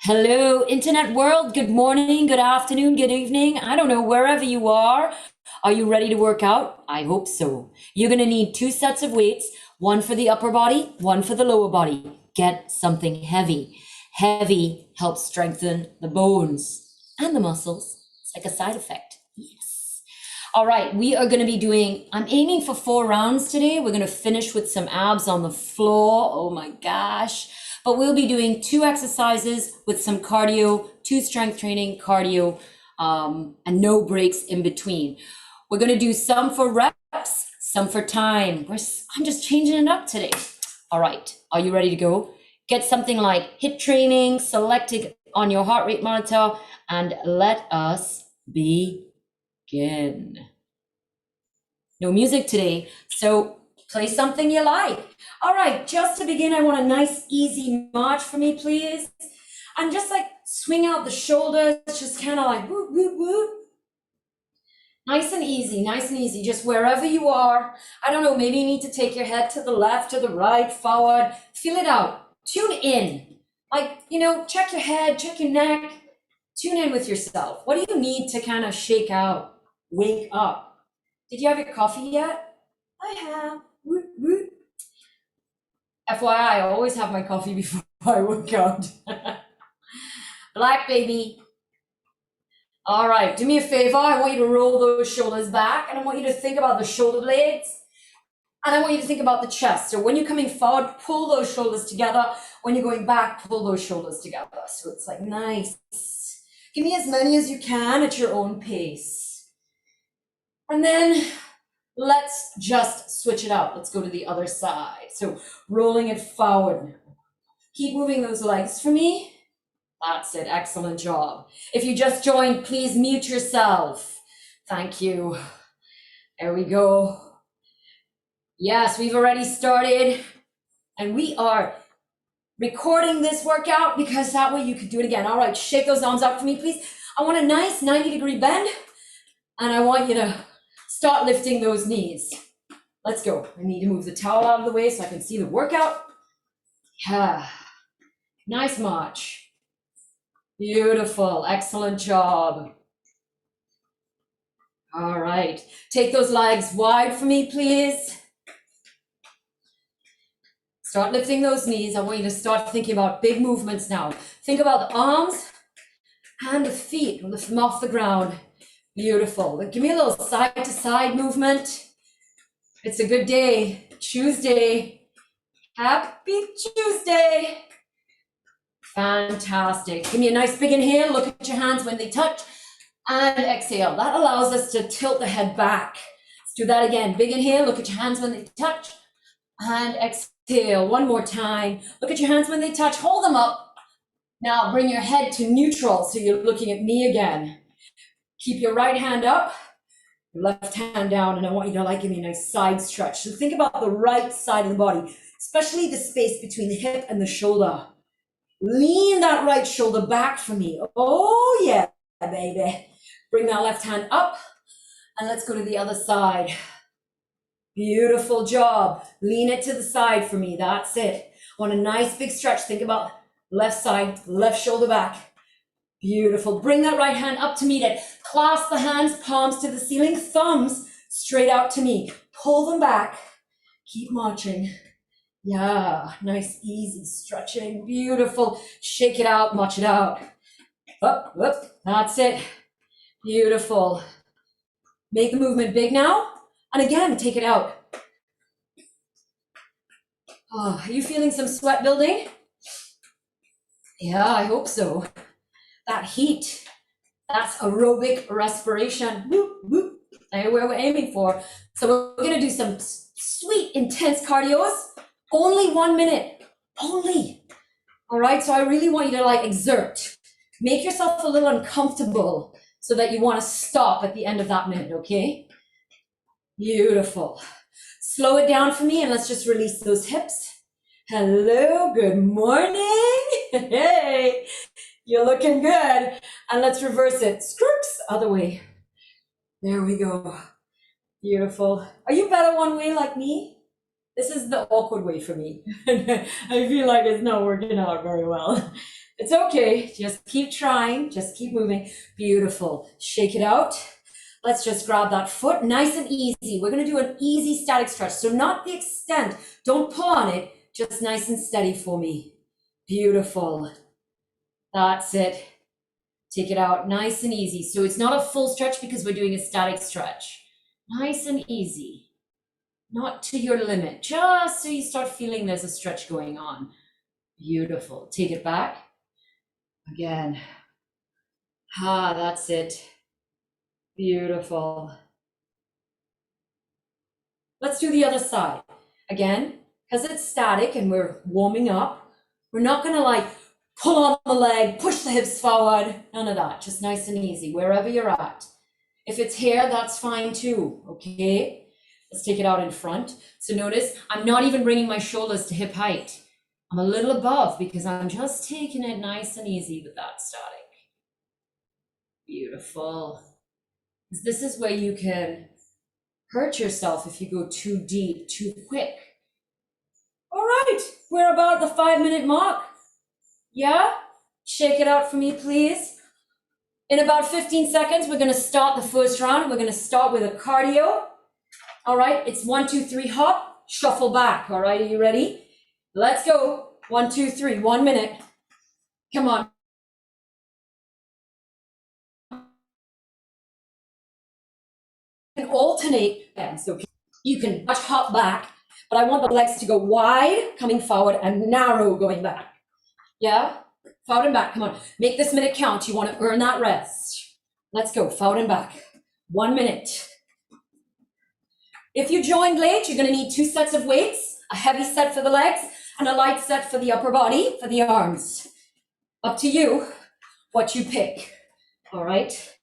Hello, internet world. Good morning, good afternoon, good evening. I don't know, wherever you are. Are you ready to work out? I hope so. You're going to need two sets of weights, one for the upper body, one for the lower body. Get something heavy. Heavy helps strengthen the bones and the muscles. It's like a side effect. Yes. All right, we are going to be doing, I'm aiming for 4 rounds today. We're going to finish with some abs on the floor. Oh my gosh. But we'll be doing 2 exercises with some cardio, 2 strength training, cardio, and no breaks in between. We're going to do some for reps, some for time. I'm just changing it up today. All right, are you ready to go? Get something like HIIT training selected on your heart rate monitor, and let us begin. No music today, so play something you like. All right, just to begin, I want a nice easy march for me, please. And just like swing out the shoulders, just kind of like whoop, whoop, whoop. Nice and easy, just wherever you are. I don't know, maybe you need to take your head to the left, to the right, forward. Feel it out, tune in. Like, check your head, check your neck, tune in with yourself. What do you need to kind of shake out, wake up? Did you have your coffee yet? I have. Woot, woot. FYI, I always have my coffee before I work out. Black baby. All right, do me a favor. I want you to roll those shoulders back, and I want you to think about the shoulder blades, and I want you to think about the chest. So when you're coming forward, pull those shoulders together. When you're going back, pull those shoulders together. So it's like nice. Give me as many as you can at your own pace. And then let's just switch it out. Let's go to the other side. So rolling it forward. Keep moving those legs for me. That's it. Excellent job. If you just joined, please mute yourself. Thank you. There we go. Yes, we've already started, and we are recording this workout because that way you could do it again. All right, shake those arms out for me, please. I want a nice 90-degree bend, and I want you to start lifting those knees. Let's go. I need to move the towel out of the way so I can see the workout. Yeah. Nice march. Beautiful. Excellent job. All right. Take those legs wide for me, please. Start lifting those knees. I want you to start thinking about big movements now. Think about the arms and the feet. Lift them off the ground. Beautiful. Give me a little side-to-side movement. It's a good day. Tuesday. Happy Tuesday. Fantastic. Give me a nice big inhale. Look at your hands when they touch. And exhale. That allows us to tilt the head back. Let's do that again. Big inhale. Look at your hands when they touch. And exhale. One more time. Look at your hands when they touch. Hold them up. Now bring your head to neutral. So you're looking at me again. Keep your right hand up. Your left hand down. And I want you to give me a nice side stretch. So think about the right side of the body, especially the space between the hip and the shoulder. Lean that right shoulder back for me. Oh, yeah, baby. Bring that left hand up, and let's go to the other side. Beautiful job. Lean it to the side for me. That's it. I want a nice big stretch. Think about left side, left shoulder back. Beautiful. Bring that right hand up to meet it. Clasp the hands, palms to the ceiling, thumbs straight out to me. Pull them back. Keep marching. Yeah, nice, easy stretching. Beautiful. Shake it out, march it out. Up, up. That's it. Beautiful. Make the movement big now. And again, take it out. Oh, are you feeling some sweat building? Yeah, I hope so. That heat, that's aerobic respiration. Whoop, whoop. That's where we're aiming for. So we're going to do some sweet, intense cardios. Only 1 minute. Only. All right, so I really want you to exert. Make yourself a little uncomfortable so that you want to stop at the end of that minute, okay? Beautiful. Slow it down for me and let's just release those hips. Hello, good morning. Hey, you're looking good. And let's reverse it. Scroops, other way. There we go. Beautiful. Are you better one way like me? This is the awkward way for me. I feel like it's not working out very well. It's okay. Just keep trying. Just keep moving. Beautiful. Shake it out. Let's just grab that foot nice and easy. We're going to do an easy static stretch. So not the extent. Don't pull on it. Just nice and steady for me. Beautiful. That's it. Take it out nice and easy. So it's not a full stretch because we're doing a static stretch. Nice and easy. Not to your limit. Just so you start feeling there's a stretch going on. Beautiful. Take it back. Again. That's it. Beautiful. Let's do the other side. Again, because it's static and we're warming up, we're not going to like pull on the leg, push the hips forward, none of that. Just nice and easy, wherever you're at. If it's here, that's fine too, okay? Let's take it out in front. So notice, I'm not even bringing my shoulders to hip height. I'm a little above because I'm just taking it nice and easy with that static. Beautiful. This is where you can hurt yourself if you go too deep, too quick. All right, we're about the 5-minute mark. Yeah? Shake it out for me, please. In about 15 seconds, we're gonna start the first round. We're gonna start with a cardio. All right, it's 1, 2, 3, hop, shuffle back. All right, are you ready? Let's go. 1, 2, 3, 1 minute. Come on. And alternate, so you can hop back, but I want the legs to go wide, coming forward, and narrow going back. Yeah? Forward and back, come on. Make this minute count. You want to earn that rest. Let's go, forward and back. 1 minute. If you joined late, you're going to need 2 sets of weights, a heavy set for the legs and a light set for the upper body, for the arms. Up to you, what you pick. All right?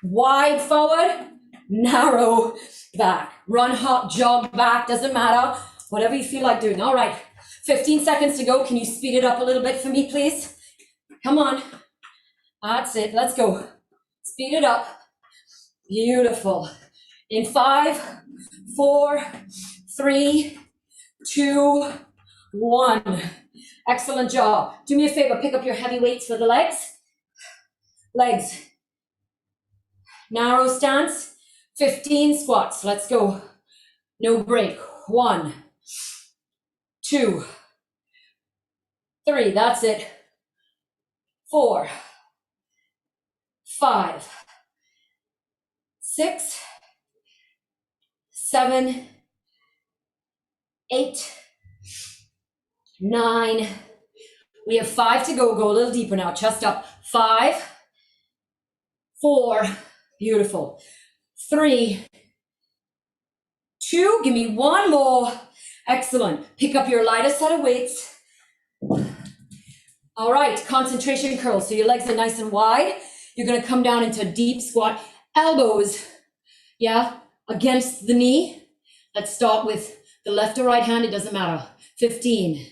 Wide forward, narrow back. Run, hop, jog back, doesn't matter. Whatever you feel like doing. All right, 15 seconds to go. Can you speed it up a little bit for me, please? Come on. That's it. Let's go. Speed it up. Beautiful. In 5, 4, 3, 2, 1. Excellent job. Do me a favor. Pick up your heavy weights for the legs. Legs. Narrow stance. 15 squats. Let's go. No break. 1, 2, 3. That's it. 4, 5, 6, 7, 8, 9. We have 5 to go. Go a little deeper now. Chest up. 5, 4. Beautiful. 3, 2. Give me 1 more. Excellent. Pick up your lighter set of weights. All right. Concentration curls. So your legs are nice and wide. You're going to come down into a deep squat. Elbows, yeah, against the knee. Let's start with the left or right hand. It doesn't matter. 15.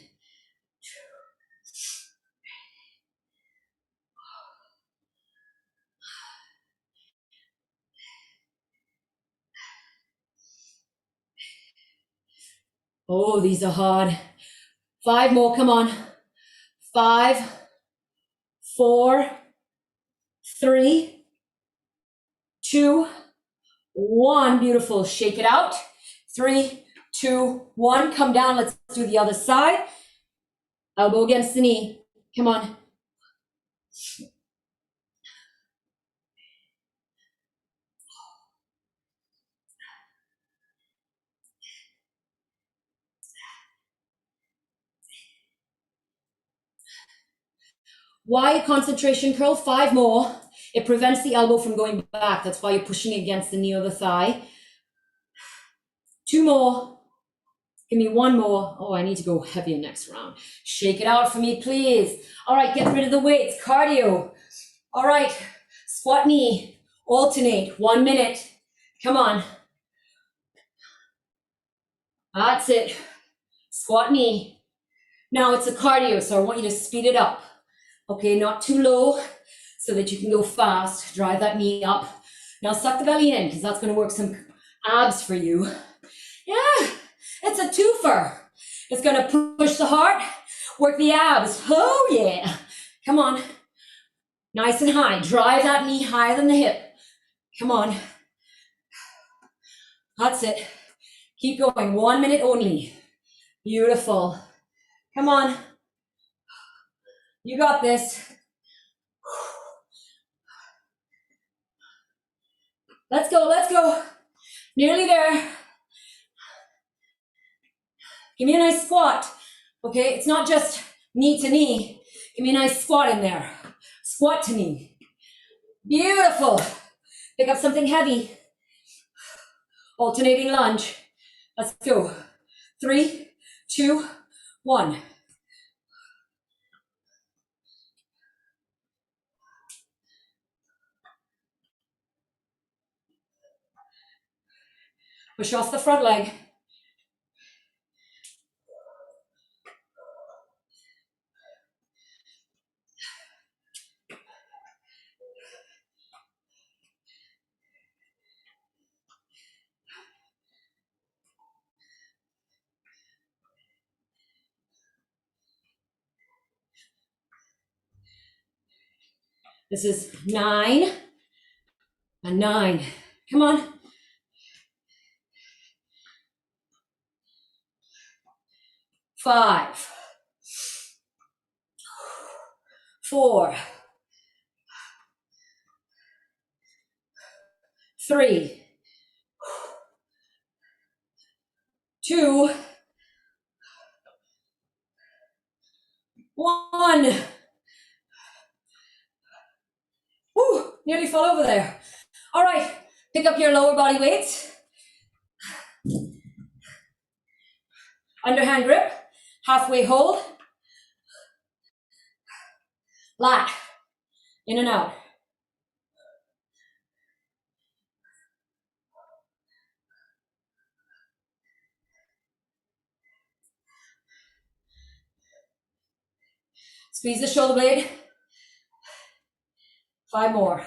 Oh, these are hard. 5 more. Come on. 5, 4, 3, 2, 1. Beautiful. Shake it out. 3, 2, 1. Come down. Let's do the other side. Elbow against the knee. Come on. Why a concentration curl? 5 more. It prevents the elbow from going back. That's why you're pushing against the knee or the thigh. 2 more. Give me 1 more. Oh, I need to go heavier next round. Shake it out for me, please. All right, get rid of the weights. Cardio. All right, squat knee. Alternate. 1 minute. Come on. That's it. Squat knee. Now it's a cardio, so I want you to speed it up. Okay, not too low so that you can go fast. Drive that knee up. Now suck the belly in because that's going to work some abs for you. Yeah, it's a twofer. It's going to push the heart, work the abs. Oh, yeah. Come on. Nice and high. Drive that knee higher than the hip. Come on. That's it. Keep going. 1 minute only. Beautiful. Come on. You got this. Let's go. Let's go. Nearly there. Give me a nice squat. Okay, it's not just knee to knee. Give me a nice squat in there. Squat to knee. Beautiful. Pick up something heavy. Alternating lunge. Let's go. 3, 2, 1. Push off the front leg. This is 9 and 9. Come on. 5, 4, 3, 2, 1. Woo, nearly fell over there. All right, pick up your lower body weights. Underhand grip, halfway hold. Lat, in and out. Squeeze the shoulder blade. 5 more.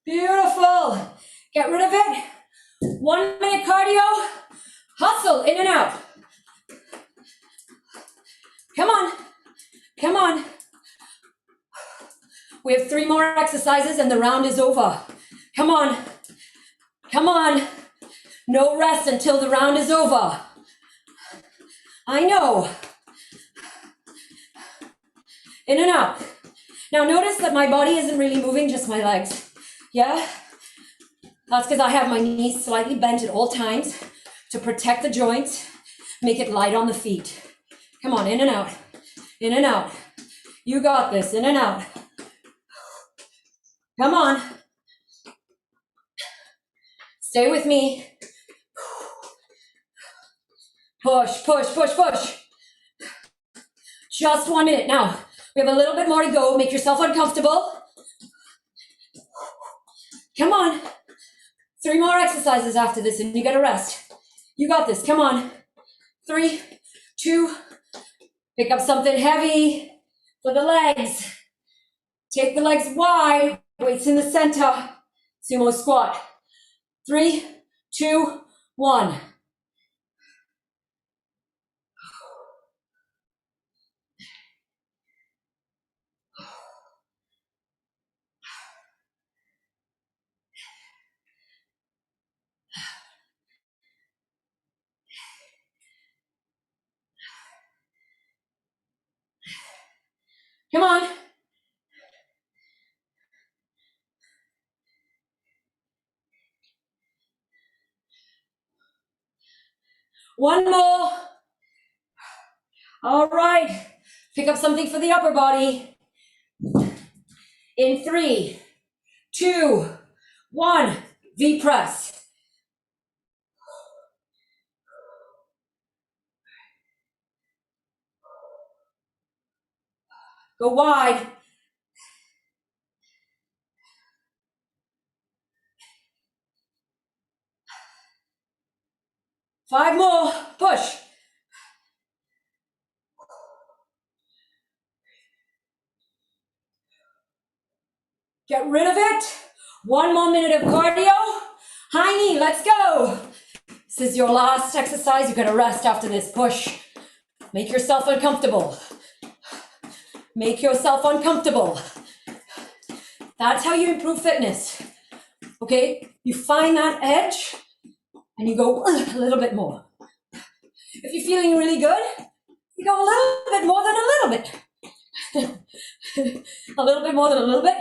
Beautiful. Get rid of it. 1 minute cardio. Hustle in and out. Come on. Come on. We have 3 more exercises and the round is over. Come on. Come on. No rest until the round is over. I know. In and out. Now notice that my body isn't really moving, just my legs. Yeah? That's because I have my knees slightly bent at all times to protect the joints, make it light on the feet. Come on, in and out. In and out. You got this, in and out. Come on. Stay with me. Push, push, push, push. Just 1 minute. Now, we have a little bit more to go. Make yourself uncomfortable. Come on. 3 more exercises after this and you get a rest. You got this. Come on. 3, 2. Pick up something heavy for the legs. Take the legs wide. Weights in the center. Sumo squat. 3, 2, 1. Come on. One more. All right. Pick up something for the upper body. In 3, 2, 1. V press. Go wide. Five more. Push. Get rid of it. 1 more minute of cardio. High knee. Let's go. This is your last exercise. You're gonna rest after this. Push. Make yourself uncomfortable. Make yourself uncomfortable. That's how you improve fitness. Okay? You find that edge and you go a little bit more. If you're feeling really good, you go a little bit more than a little bit. A little bit more than a little bit.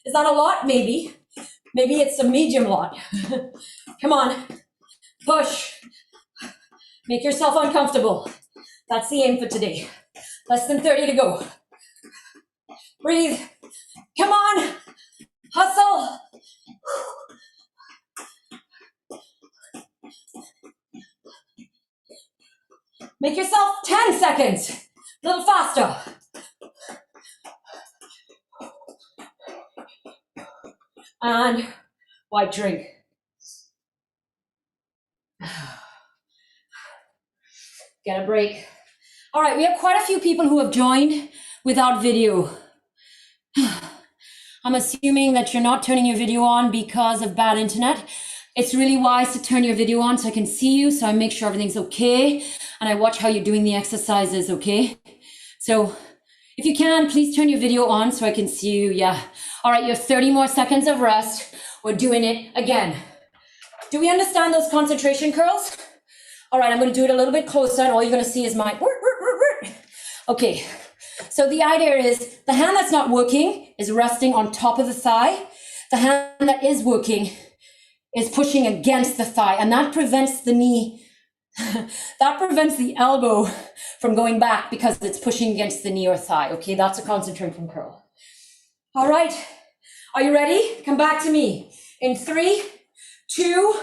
Is that a lot? Maybe. Maybe it's a medium lot. Come on. Push. Make yourself uncomfortable. That's the aim for today. Less than 30 to go. Breathe. Come on. Hustle. Make yourself 10 seconds. A little faster. And white drink. Get a break. All right, we have quite a few people who have joined without video. I'm assuming that you're not turning your video on because of bad internet. It's really wise to turn your video on so I can see you, so I make sure everything's okay, and I watch how you're doing the exercises, okay? So if you can, please turn your video on so I can see you, yeah. All right, you have 30 more seconds of rest. We're doing it again. Do we understand those concentration curls? All right, I'm gonna do it a little bit closer, and all you're gonna see is my, okay. So the idea is the hand that's not working is resting on top of the thigh. The hand that is working is pushing against the thigh, and that prevents the knee, that prevents the elbow from going back because it's pushing against the knee or thigh, okay? That's a concentration curl. All right, are you ready? Come back to me. In 3, 2,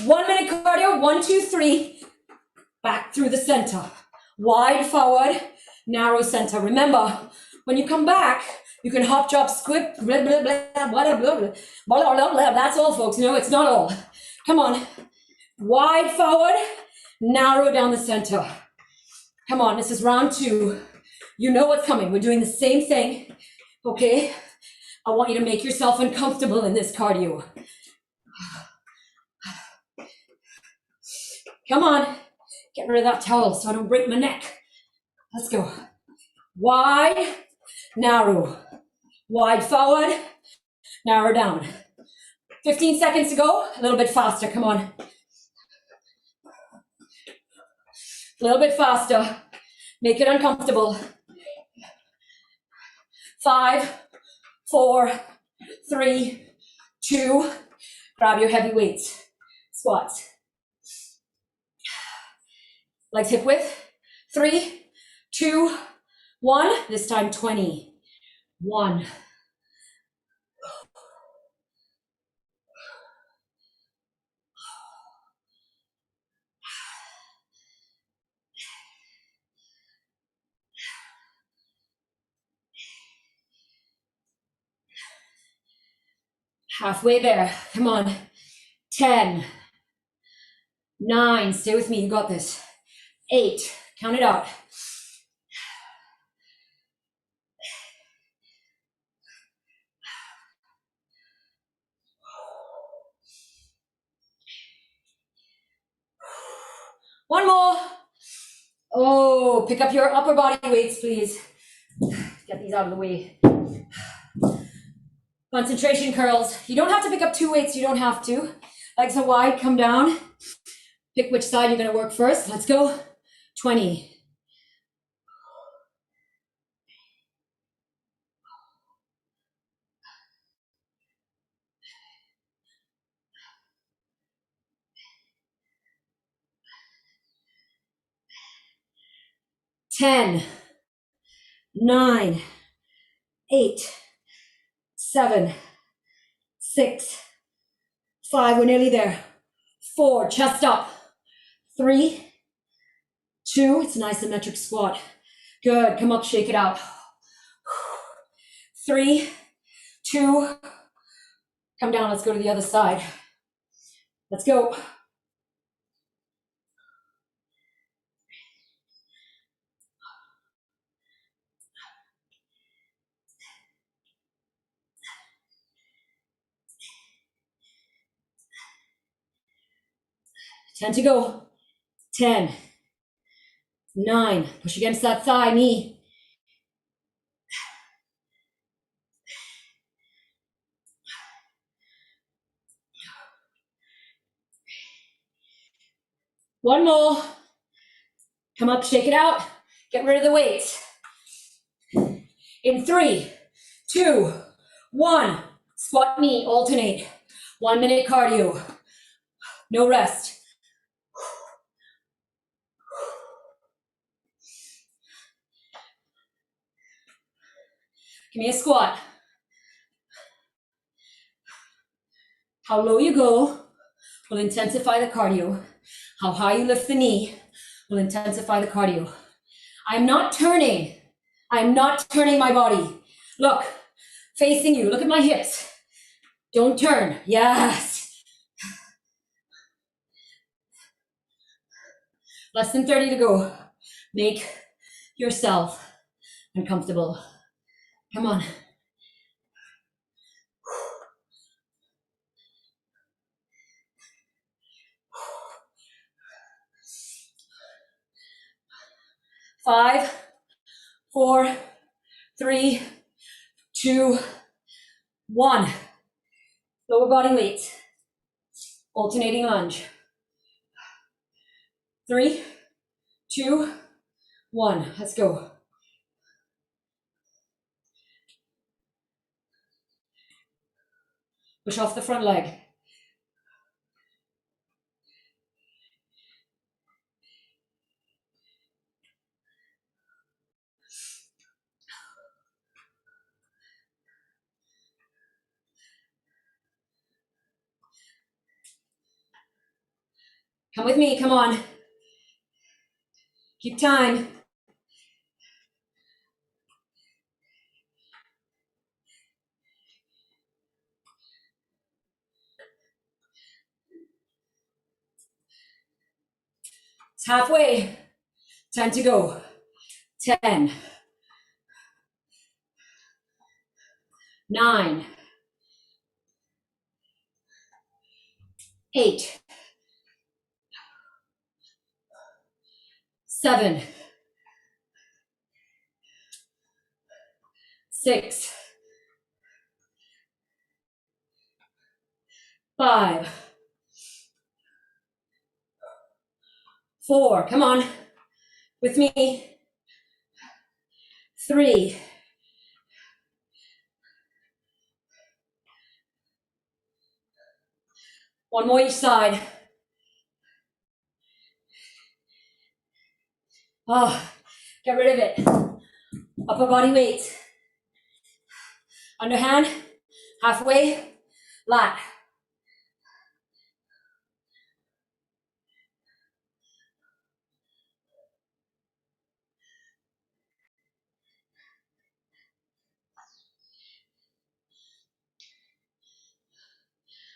1 minute cardio, 1, 2, 3, back through the center. Wide forward, narrow center. Remember, when you come back, you can hop, drop, squip, blah, blah, blah, blah, blah, blah, blah, blah, blah, blah. That's all, folks. No, it's not all. Come on. Wide forward, narrow down the center. Come on, this is round 2. You know what's coming. We're doing the same thing, okay? I want you to make yourself uncomfortable in this cardio. Come on. Get rid of that towel so I don't break my neck. Let's go. Wide, narrow. Wide forward, narrow down. 15 seconds to go. A little bit faster. Come on. A little bit faster. Make it uncomfortable. 5, 4, 3, 2. Grab your heavy weights. Squats. Legs hip width. 3, 2, 1. This time 20. 1. Halfway there. Come on. 10. 9. Stay with me. You got this. 8. Count it out. 1 more. Oh, pick up your upper body weights, please. Get these out of the way. Concentration curls. You don't have to pick up 2 weights. You don't have to. Legs are wide. Come down. Pick which side you're going to work first. Let's go. 20. 10. 9. 8. 7. 6. 5. We're nearly there. 4. Chest up. 3. 2. It's an isometric squat. Good. Come up. Shake it out. 3. 2. Come down. Let's go to the other side. Let's go. 10 to go. 10, 9, push against that thigh, knee. 1 more. Come up, shake it out. Get rid of the weights. In 3, 2, 1. Squat knee, alternate. 1 minute cardio. No rest. Give me a squat. How low you go will intensify the cardio. How high you lift the knee will intensify the cardio. I'm not turning. I'm not turning my body. Look, facing you. Look at my hips. Don't turn. Yes. Less than 30 to go. Make yourself uncomfortable. Come on. Five, 4, 3, 2, 1. Lower body weight. Alternating lunge. 3, 2, 1. Let's go. Push off the front leg. Come with me, come on. Keep time. It's halfway. 10 to go. 10, 9, 8, 7, 6, 5, 4. Come on. With me. 3, 1 more each side. Oh, get rid of it. Upper body weight. Underhand, halfway, lat.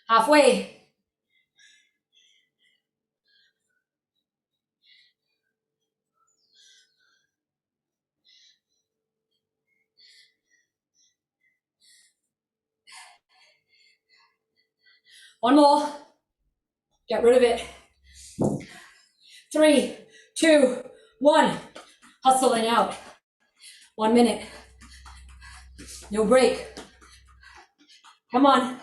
Halfway. One more. Get rid of it. 3, 2, 1. Hustling out. 1 minute. No break. Come on.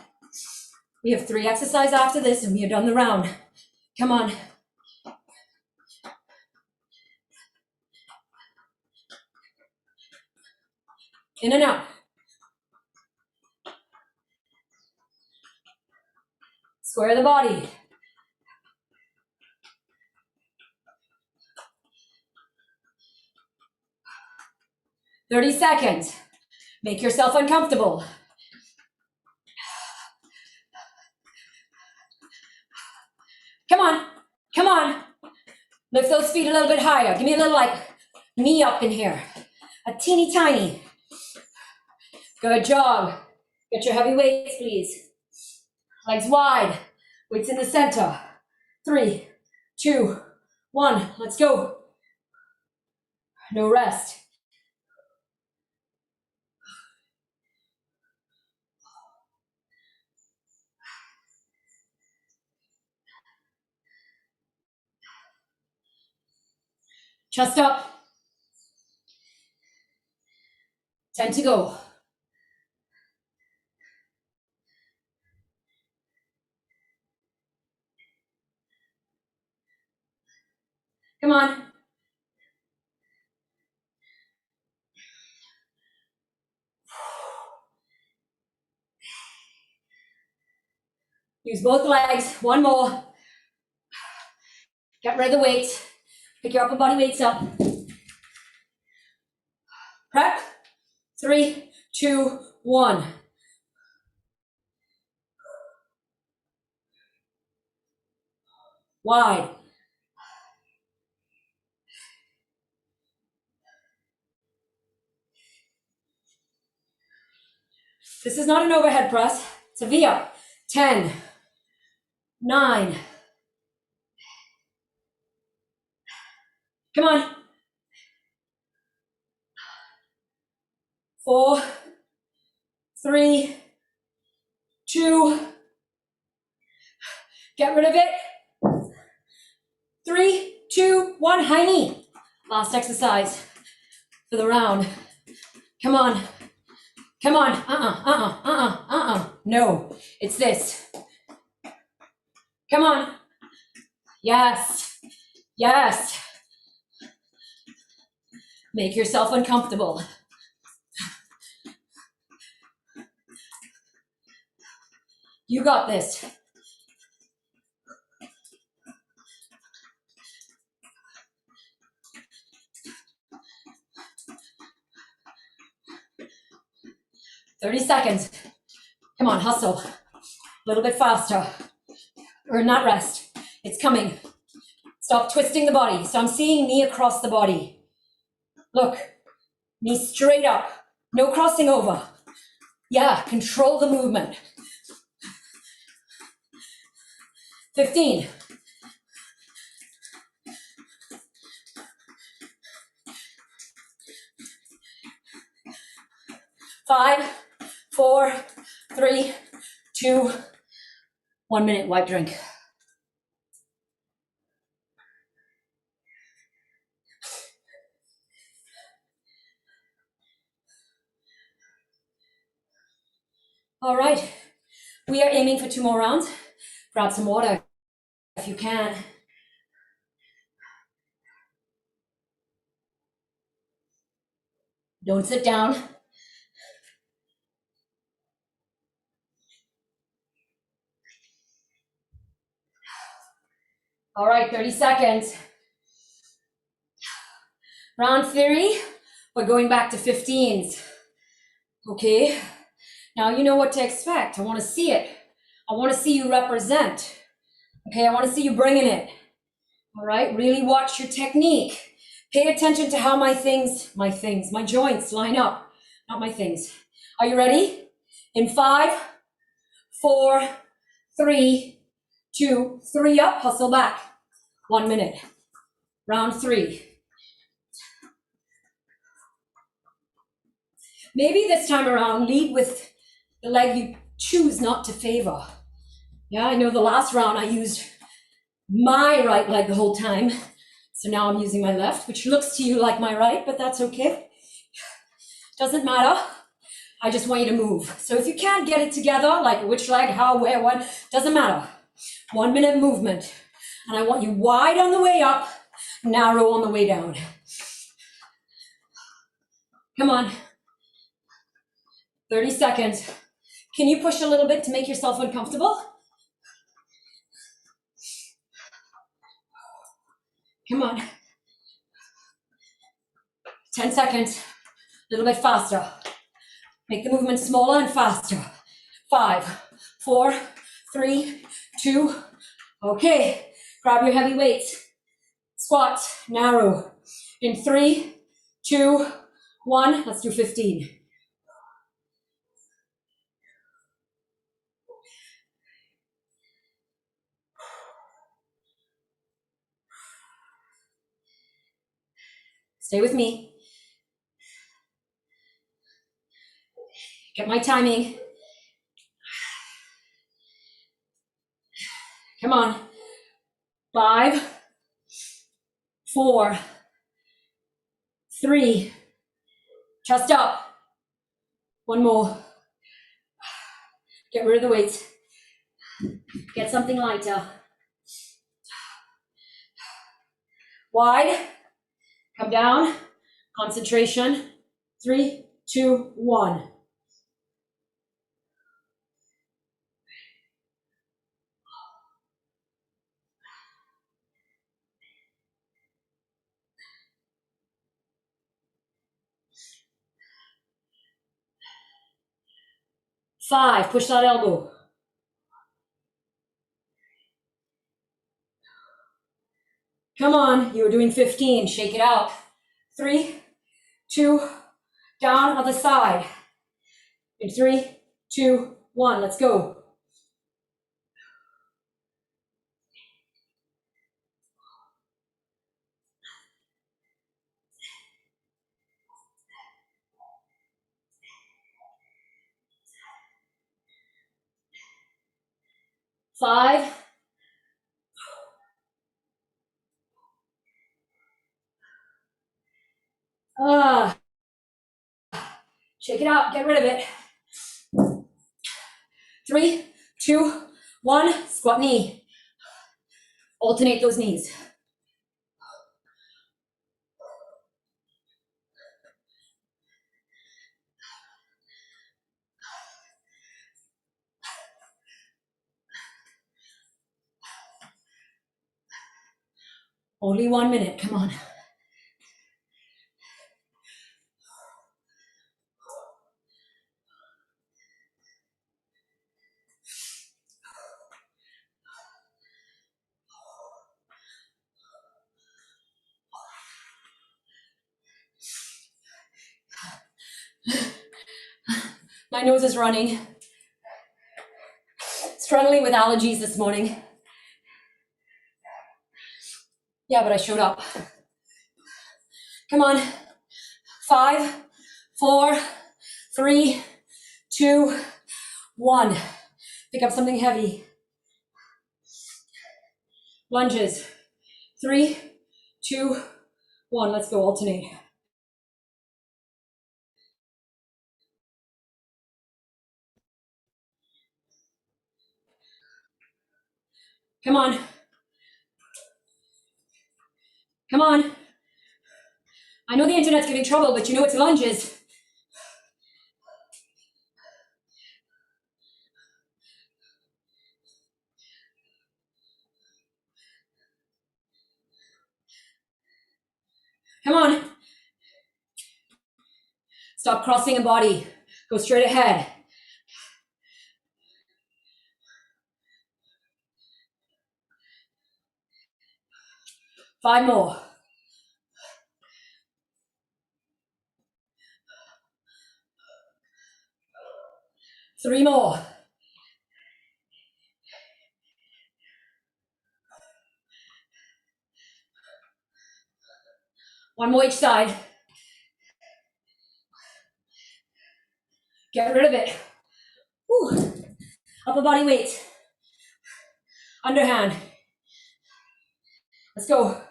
We have 3 exercises after this and we are done the round. Come on. In and out. Square the body. "30 seconds. Make yourself uncomfortable. Come on. Come on. Lift those feet a little bit higher. Give me a little like knee up in here. A teeny tiny. Good job. Get your heavy weights, please. Legs wide. Weights in the center. 3, 2, 1. Let's go. No rest. Chest up. 10 to go. Come on. Use both legs. One more. Get rid of the weights. Pick your upper body weights up. Prep. 3, 2, 1. Wide. This is not an overhead press. It's a V up. 10, 9. Come on. 4, 3, 2. Get rid of it. 3, 2, 1. High knee. Last exercise for the round. Come on. Come on. No, it's this. Come on. Yes. Yes. Make yourself uncomfortable. You got this. "30 seconds. Come on, hustle. A little bit faster. Earn that rest. It's coming. Stop twisting the body. So I'm seeing knee across the body. Look, knee straight up. No crossing over. Yeah, control the movement. 15. 5, 4, 3, 2, 1 minute. Wipe drink. All right. We are aiming for 2 more rounds. Grab some water if you can. Don't sit down. All right, 30 seconds. Round 3, we're going back to 15s. Okay, now you know what to expect. I want to see it. I want to see you represent. Okay, I want to see you bringing it. All right, really watch your technique. Pay attention to how my joints line up, not my things. Are you ready? In 5, 4, 3, 2, 3 up, hustle back. 1 minute. Round 3. Maybe this time around, lead with the leg you choose not to favor. Yeah, I know the last round I used my right leg the whole time. So now I'm using my left, which looks to you like my right, but that's okay. Doesn't matter. I just want you to move. So if you can't get it together, like which leg, how, where, what, doesn't matter. 1 minute movement. And I want you wide on the way up, narrow on the way down. Come on. 30 seconds. Can you push a little bit to make yourself uncomfortable? Come on. 10 seconds. A little bit faster. Make the movement smaller and faster. 5, 4, 3, 2. Okay. Grab your heavy weights. Squats, narrow. In 3, 2, 1. Let's do 15. Stay with me. Get my timing. Come on. 5, 4, 3, chest up. 1 more. Get rid of the weights. Get something lighter. Wide. Come down. Concentration. 3, 2, 1. Five, push that elbow. Come on, you were doing 15, shake it out. 3, 2, down, other side. In 3, 2, 1, let's go. Five. Shake it out, get rid of it. 3, 2, 1, squat knee. Alternate those knees. Only 1 minute, come on. My nose is running. Struggling with allergies this morning. Yeah, but I showed up. Come on. 5, 4, 3, 2, 1. Pick up something heavy. Lunges. 3, 2, 1. Let's go, alternate. Come on. Come on. I know the internet's giving trouble, but you know it's lunges. Come on. Stop crossing a body. Go straight ahead. Five more. 3 more. One more each side. Get rid of it. Whew. Upper body weight. Underhand. Let's go.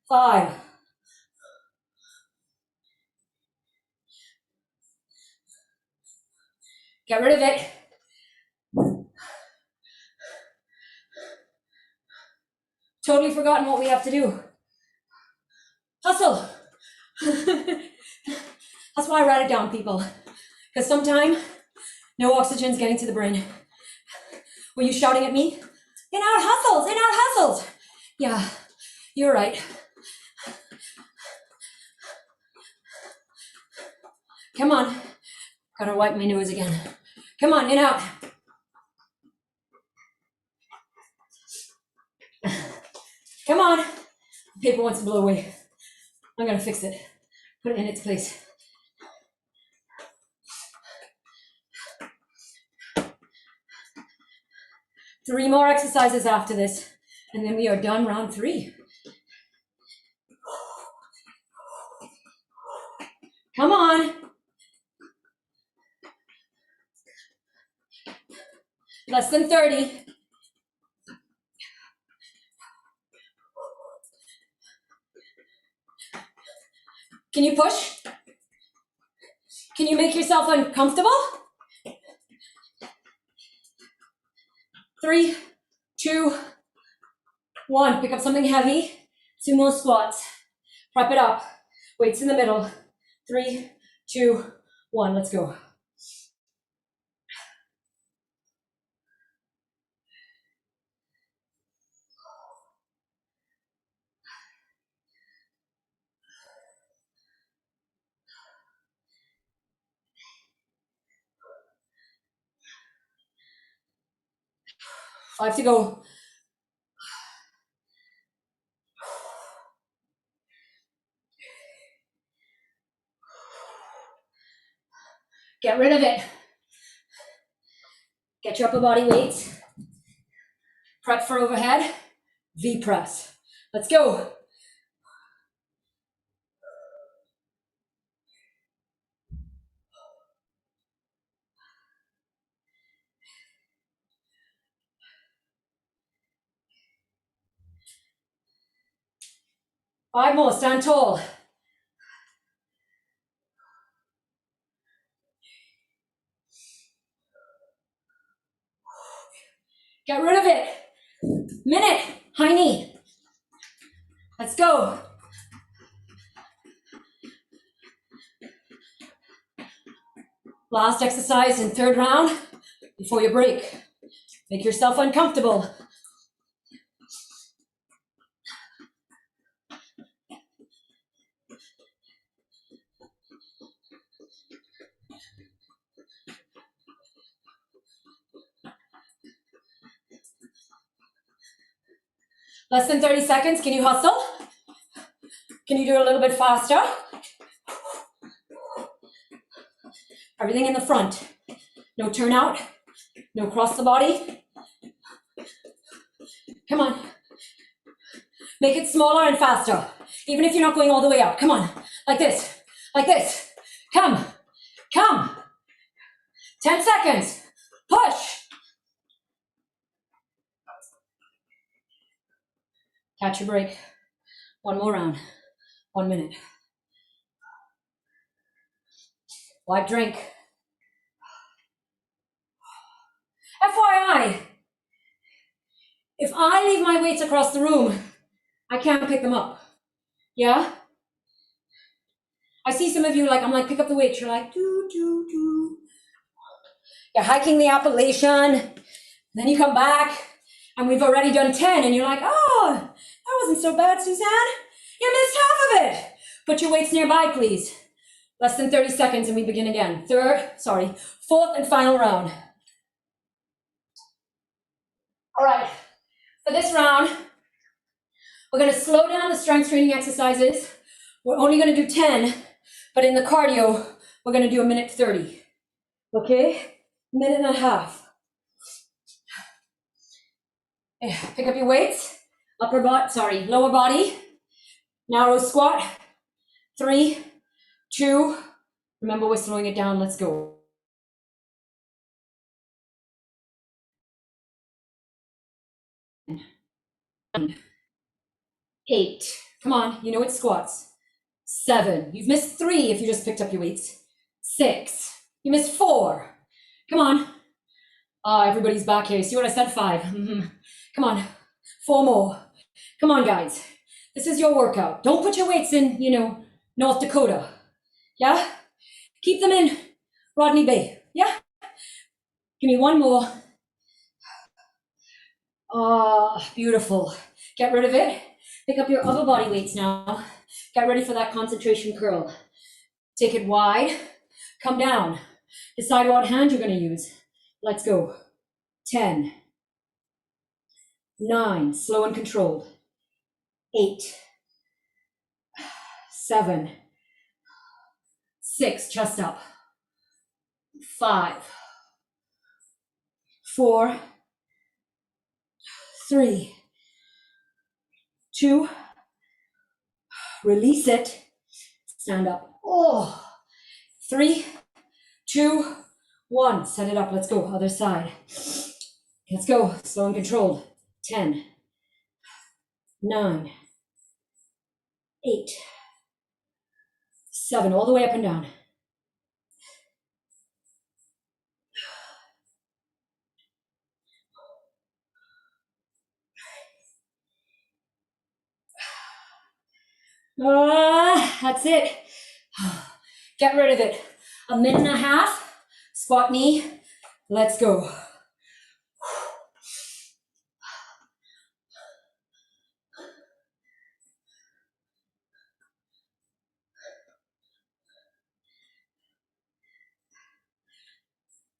Five. Get rid of it. Totally forgotten what we have to do. Hustle. That's why I write it down, people. Because sometimes no oxygen's getting to the brain. Were you shouting at me? In out hustles, in out hustles. Yeah, you're right. Come on. Gotta wipe my nose again. Come on, in out. Come on. The paper wants to blow away. I'm gonna fix it. Put it in its place. Three more exercises after this, and then we are done round 3. Come on. Less than 30. Can you push? Can you make yourself uncomfortable? 3, 2, 1. Pick up something heavy. Sumo squats. Prep it up. Weights in the middle. 3, 2, 1. Let's go. Five to go. Get rid of it. Get your upper body weights. Prep for overhead. V press. Let's go. Five more. Stand tall. Get rid of it. Minute. High knee. Let's go. Last exercise in third round before you break. Make yourself uncomfortable. Less than 30 seconds. Can you hustle? Can you do it a little bit faster? Everything in the front. No turnout. No cross the body. Come on. Make it smaller and faster. Even if you're not going all the way up. Come on. Like this. Like this. Come. Come. 10 seconds. Push. Catch your break. One more round. 1 minute. Wipe drink. FYI, if I leave my weights across the room, I can't pick them up. Yeah? I see some of you like, I'm like, pick up the weights. You're like, do, do, do. You're hiking the Appalachian. Then you come back and we've already done 10 and you're like, oh, that wasn't so bad, Suzanne. You missed half of it. Put your weights nearby, please. Less than 30 seconds and we begin again. Fourth and final round. All right, for this round, we're gonna slow down the strength training exercises. We're only gonna do 10, but in the cardio, we're gonna do 1:30. Okay? Minute and a half. Pick up your weights. Lower body. Narrow squat. 3, 2. Remember, we're slowing it down. Let's go. 8. Come on, you know it's squats. 7. You've missed 3 if you just picked up your weights. 6. You missed 4. Come on. Everybody's back here. You see what I said? 5. Come on. 4 more. Come on, guys. This is your workout. Don't put your weights in, North Dakota. Yeah? Keep them in Rodney Bay. Yeah? Give me 1 more. Beautiful. Get rid of it. Pick up your upper body weights now. Get ready for that concentration curl. Take it wide. Come down. Decide what hand you're going to use. Let's go. 10. 9. Slow and controlled. 8. 7. 6. Chest up. 5. 4. 3. 2. Release it. Stand up. Oh, 3, 2, 1. Set it up. Let's go. Other side. Let's go. Slow and controlled. 10, 9, 8, 7. All the way up and down. That's it. Get rid of it. A minute and a half. Squat knee. Let's go.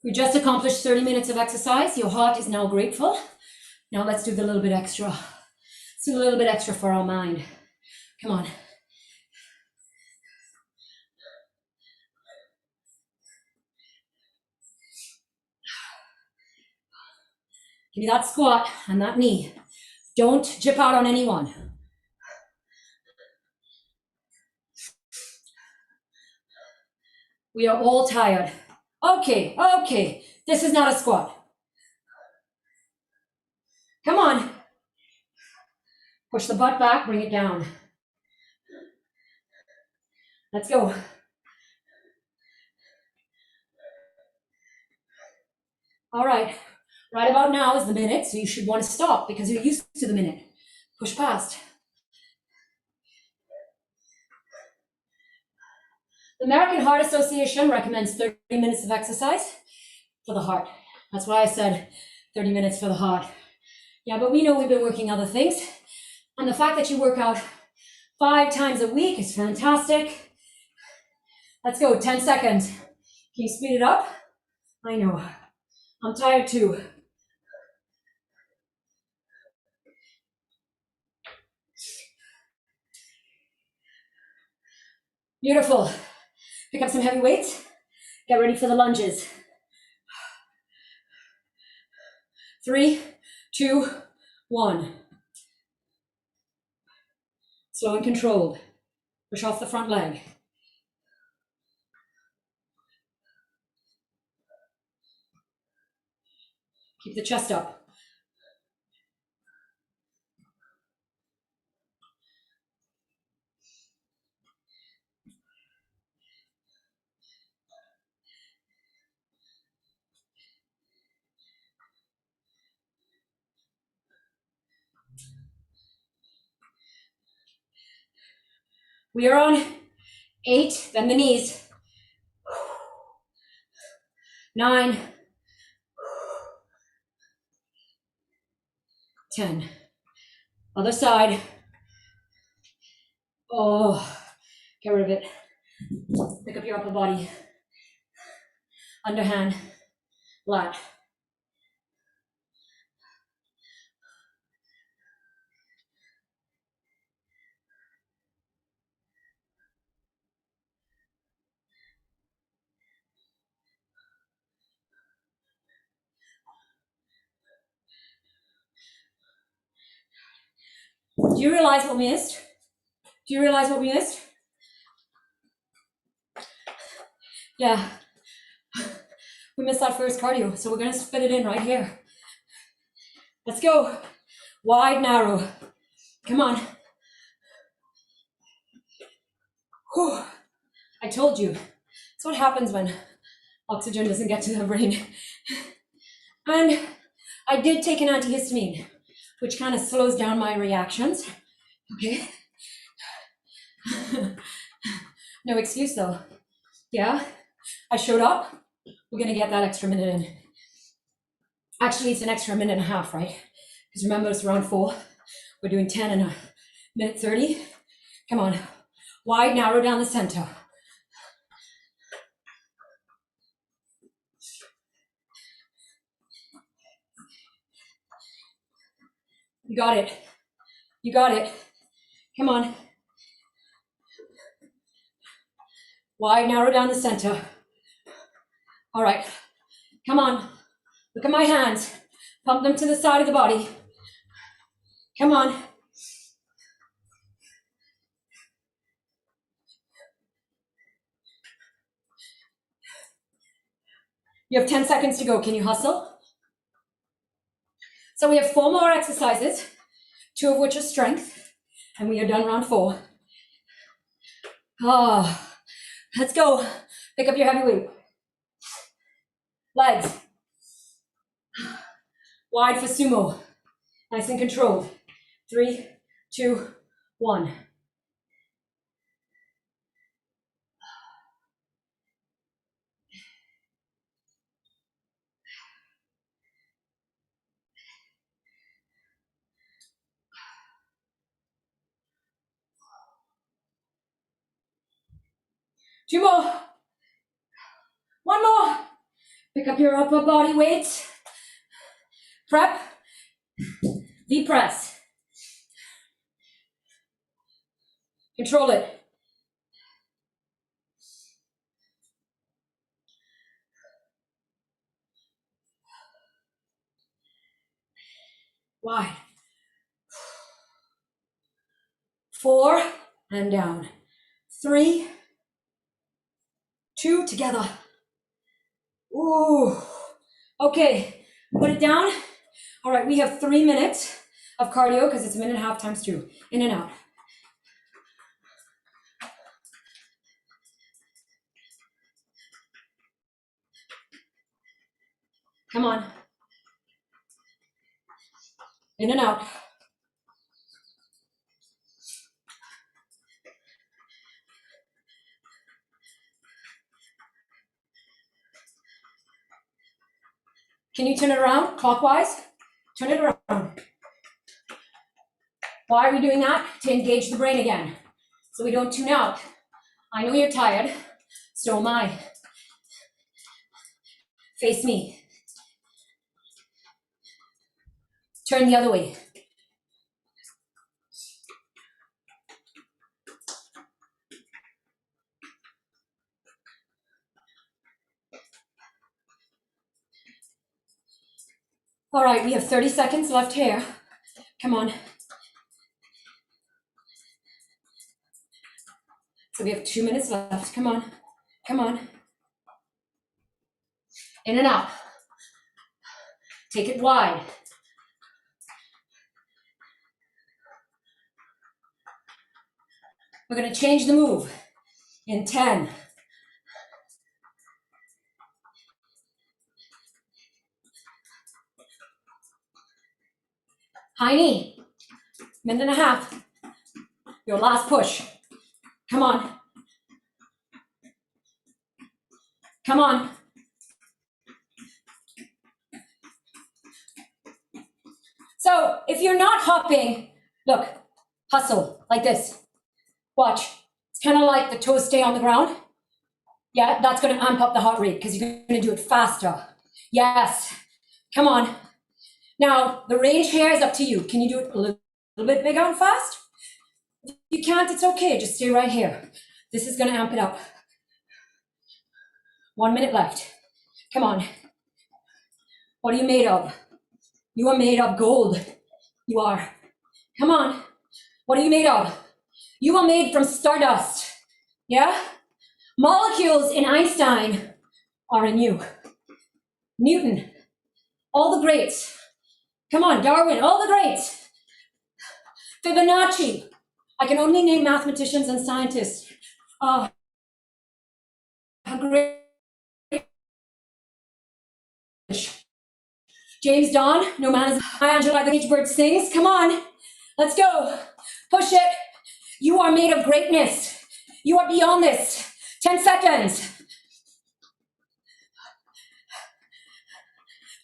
We just accomplished 30 minutes of exercise. Your heart is now grateful. Now let's do the little bit extra. Let's do a little bit extra for our mind. Come on. Give me that squat and that knee. Don't jip out on anyone. We are all tired. Okay. This is not a squat. Come on. Push the butt back, bring it down. Let's go. All right. Right about now is the minute, so you should want to stop because you're used to the minute. Push past. The American Heart Association recommends 30 minutes of exercise for the heart. That's why I said 30 minutes for the heart. Yeah, but we know we've been working other things. And the fact that you work out 5 times a week is fantastic. Let's go, 10 seconds. Can you speed it up? I know. I'm tired too. Beautiful. Pick up some heavy weights. Get ready for the lunges. 3, 2, 1. Slow and controlled. Push off the front leg. Keep the chest up. We are on 8, then the knees. 9, 10. Other side. Oh, get rid of it. Pick up your upper body. Underhand, lat. Do you realize what we missed? Do you realize what we missed? Yeah. We missed that first cardio, so we're going to fit it in right here. Let's go. Wide, narrow. Come on. Whew. I told you. That's what happens when oxygen doesn't get to the brain. And I did take an antihistamine, which kind of slows down my reactions. Okay. No excuse though. Yeah, I showed up. We're gonna get that extra minute in. Actually, it's an extra minute and a half, right? Because remember, it's round 4. We're doing 10 in a minute 30. Come on. Wide, narrow down the center. You got it. You got it. Come on. Wide, narrow down the center. All right. Come on. Look at my hands. Pump them to the side of the body. Come on. You have 10 seconds to go. Can you hustle? So we have 4 more exercises, 2 of which are strength, and we are done round 4. Oh, let's go. Pick up your heavy weight. Legs. Wide for sumo. Nice and controlled. 3, 2, 1. 2 more. 1 more. Pick up your upper body weight. Prep. V-press. Control it. Wide. 4 and down. 3, 2 together. Ooh. Okay, put it down. All right, we have 3 minutes of cardio because it's 1.5 times 2. In and out. Come on. In and out. Can you turn it around clockwise? Turn it around. Why are we doing that? To engage the brain again, so we don't tune out. I know you're tired, so am I. Face me. Turn the other way. All right, we have 30 seconds left here. Come on. So we have 2 minutes left. Come on. Come on. In and out. Take it wide. We're going to change the move in 10. High knee. 1.5 minutes. Your last push. Come on. Come on. So if you're not hopping, look, hustle like this. Watch. It's kind of like the toes stay on the ground. Yeah, that's going to amp up the heart rate because you're going to do it faster. Yes. Come on. Now, the range here is up to you. Can you do it a little bit bigger and fast? If you can't, it's okay. Just stay right here. This is going to amp it up. 1 minute left. Come on. What are you made of? You are made of gold. You are. Come on. What are you made of? You are made from stardust. Yeah? Molecules in Einstein are in you. Newton. All the greats. Come on, Darwin. All the greats. Fibonacci. I can only name mathematicians and scientists. Great. James Don, no man is Maya Angelou, the each bird sings. Come on, let's go. Push it. You are made of greatness. You are beyond this. 10 seconds.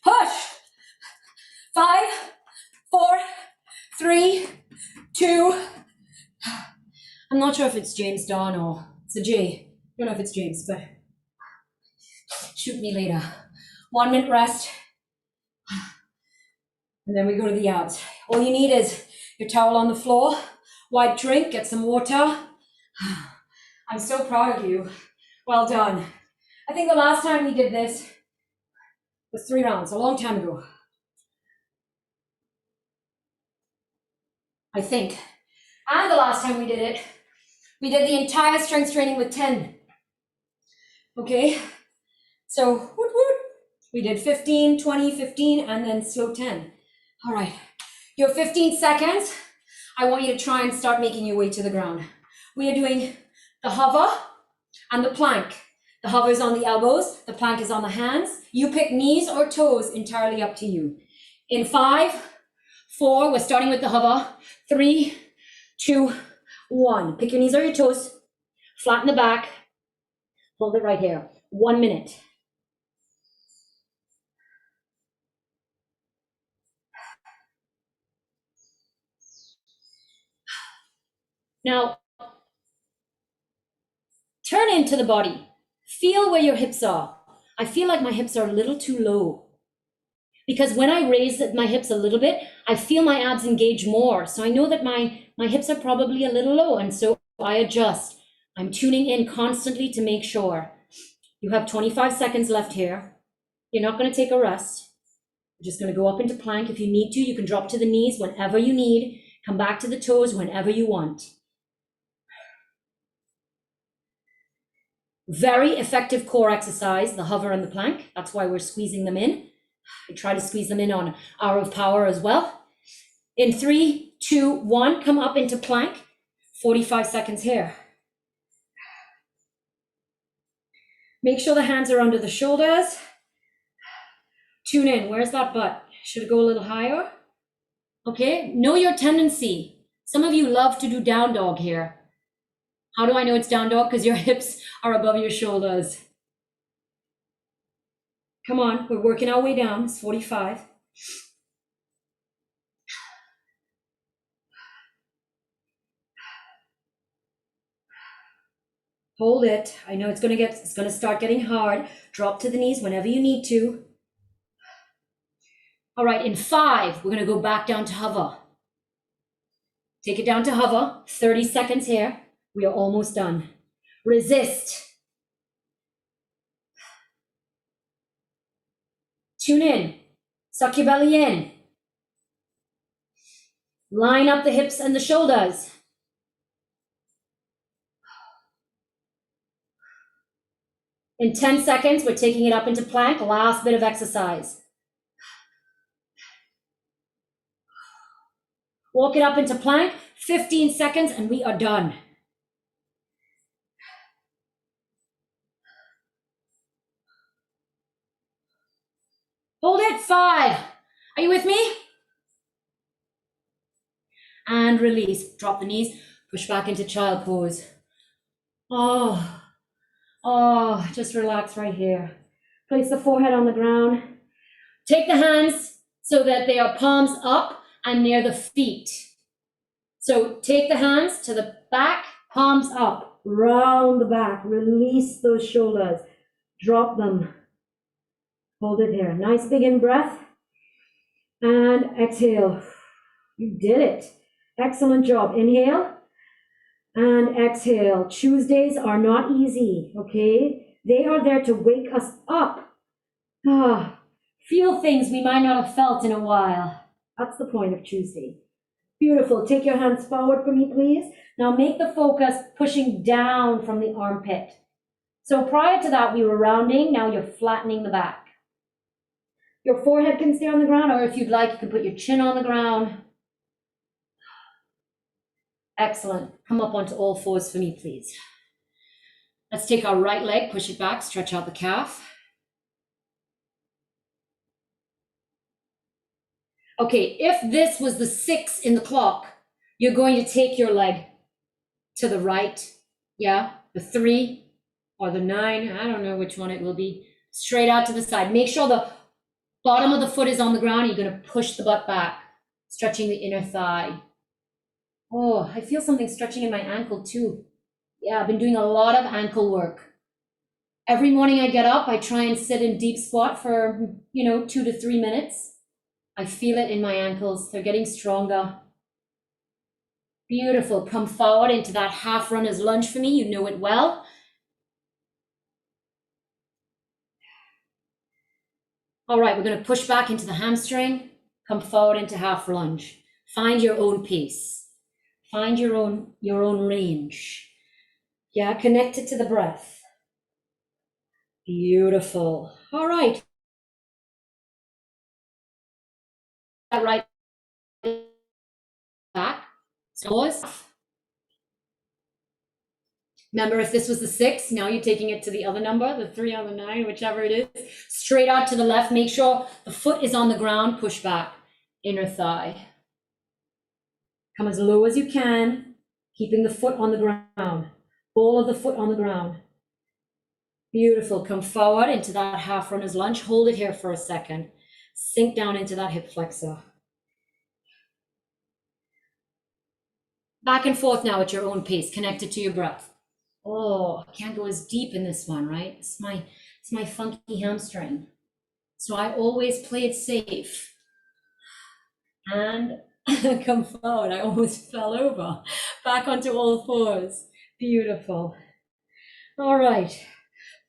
Push. 5, 4, 3, 2. I'm not sure if it's James Don or it's a J. I don't know if it's James, but shoot me later. 1 minute rest. And then we go to the abs. All you need is your towel on the floor, white drink, get some water. I'm so proud of you. Well done. I think the last time we did this was 3 rounds, a long time ago. I think. And the last time we did it, we did the entire strength training with 10. Okay? So, woot woot. We did 15, 20, 15, and then slow 10. All right, your 15 seconds, I want you to try and start making your way to the ground. We are doing the hover and the plank. The hover is on the elbows, the plank is on the hands. You pick knees or toes, entirely up to you. In 5, 4, we're starting with the hover. 3, 2, 1. Pick your knees or your toes, flatten the back, hold it right here. 1 minute. Now, turn into the body. Feel where your hips are. I feel like my hips are a little too low. Because when I raise my hips a little bit, I feel my abs engage more. So I know that my hips are probably a little low, and so I adjust. I'm tuning in constantly to make sure. You have 25 seconds left here. You're not going to take a rest. You're just going to go up into plank. If you need to, you can drop to the knees whenever you need. Come back to the toes whenever you want. Very effective core exercise, the hover and the plank. That's why we're squeezing them in. I try to squeeze them in on Hour of Power as well. In 3, 2, 1, come up into plank. 45 seconds here. Make sure the hands are under the shoulders. Tune in. Where's that butt? Should it go a little higher? Okay, know your tendency. Some of you love to do down dog here. How do I know it's down dog? Because your hips are above your shoulders. Come on, we're working our way down. It's 45. Hold it. I know it's gonna start getting hard. Drop to the knees whenever you need to. All right, in 5, we're gonna go back down to hover. Take it down to hover. 30 seconds here. We are almost done. Resist. Tune in. Suck your belly in. Line up the hips and the shoulders. In 10 seconds, we're taking it up into plank. Last bit of exercise. Walk it up into plank. 15 seconds and we are done. Hold it. 5. Are you with me? And release. Drop the knees. Push back into child pose. Oh, just relax right here. Place the forehead on the ground. Take the hands so that they are palms up and near the feet. So take the hands to the back, palms up, round the back. Release those shoulders. Drop them. Hold it here. Nice big in-breath. And exhale. You did it. Excellent job. Inhale and exhale. Tuesdays are not easy, okay? They are there to wake us up. Feel things we might not have felt in a while. That's the point of Tuesday. Beautiful. Take your hands forward for me, please. Now make the focus pushing down from the armpit. So prior to that, we were rounding. Now you're flattening the back. Your forehead can stay on the ground, or if you'd like, you can put your chin on the ground. Excellent. Come up onto all fours for me, please. Let's take our right leg, push it back, stretch out the calf. Okay, if this was the 6 in the clock, you're going to take your leg to the right, yeah? The 3 or the 9, I don't know which one it will be. Straight out to the side. Make sure the bottom of the foot is on the ground. You're going to push the butt back, stretching the inner thigh. Oh, I feel something stretching in my ankle too. Yeah, I've been doing a lot of ankle work. Every morning I get up, I try and sit in deep squat for, 2 to 3 minutes. I feel it in my ankles. They're getting stronger. Beautiful. Come forward into that half runner's lunge for me. You know it well. All right, we're going to push back into the hamstring. Come forward into half lunge. Find your own pace. Find your own range. Yeah, connect it to the breath. Beautiful. All right. right back. Pause. Remember, if this was the 6, now you're taking it to the other number, the 3 on the 9, whichever it is. Straight out to the left. Make sure the foot is on the ground. Push back. Inner thigh. Come as low as you can, keeping the foot on the ground. Ball of the foot on the ground. Beautiful. Come forward into that half runner's lunge. Hold it here for a second. Sink down into that hip flexor. Back and forth now at your own pace, connected to your breath. Oh, I can't go as deep in this one, right? It's my funky hamstring. So I always play it safe. And come forward. I almost fell over. Back onto all fours. Beautiful. All right.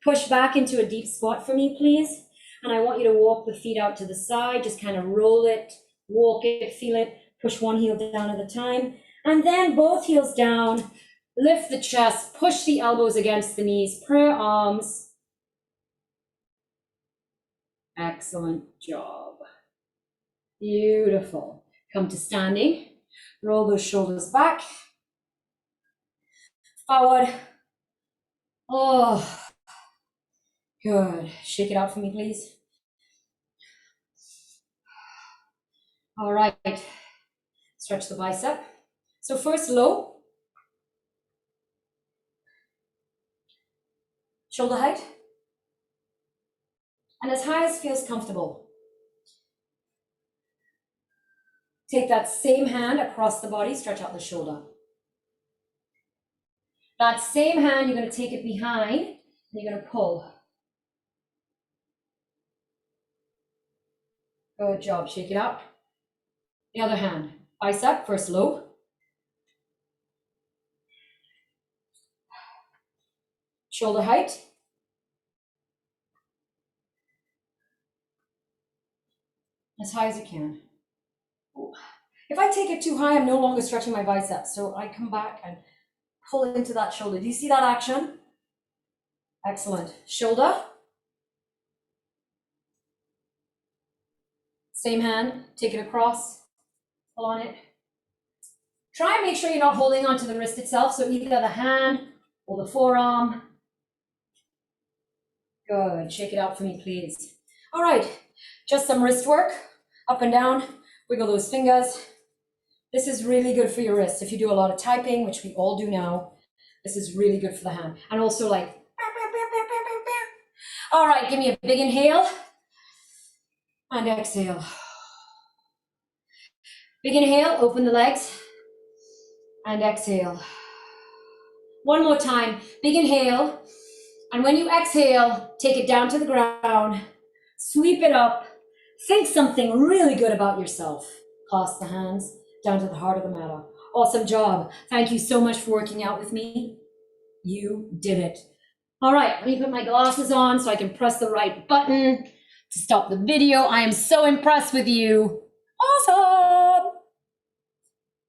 Push back into a deep squat for me, please. And I want you to walk the feet out to the side. Just kind of roll it, walk it, feel it. Push one heel down at a time. And then both heels down. Lift the chest. Push the elbows against the knees. Prayer arms. Excellent job. Beautiful. Come to standing. Roll those shoulders back. Forward. Oh, good. Shake it out for me, please. All right. Stretch the bicep. So first low. Shoulder height. And as high as feels comfortable. Take that same hand across the body, stretch out the shoulder. That same hand, you're going to take it behind, and you're going to pull. Good job, shake it out. The other hand, bicep, first low. Shoulder height. As high as you can. If I take it too high, I'm no longer stretching my biceps, so I come back and pull into that shoulder. Do you see that action? Excellent. Shoulder. Same hand, take it across, pull on it. Try and make sure you're not holding onto the wrist itself, so either the hand or the forearm. Good, shake it out for me, please. All right, just some wrist work, up and down, wiggle those fingers. This is really good for your wrist. If you do a lot of typing, which we all do now, this is really good for the hand. And also like, all right, give me a big inhale and exhale. Big inhale, open the legs and exhale. One more time, big inhale. And when you exhale, take it down to the ground, sweep it up, think something really good about yourself. Clasp the hands down to the heart of the matter. Awesome job. Thank you so much for working out with me. You did it. All right, let me put my glasses on so I can press the right button to stop the video. I am so impressed with you. Awesome.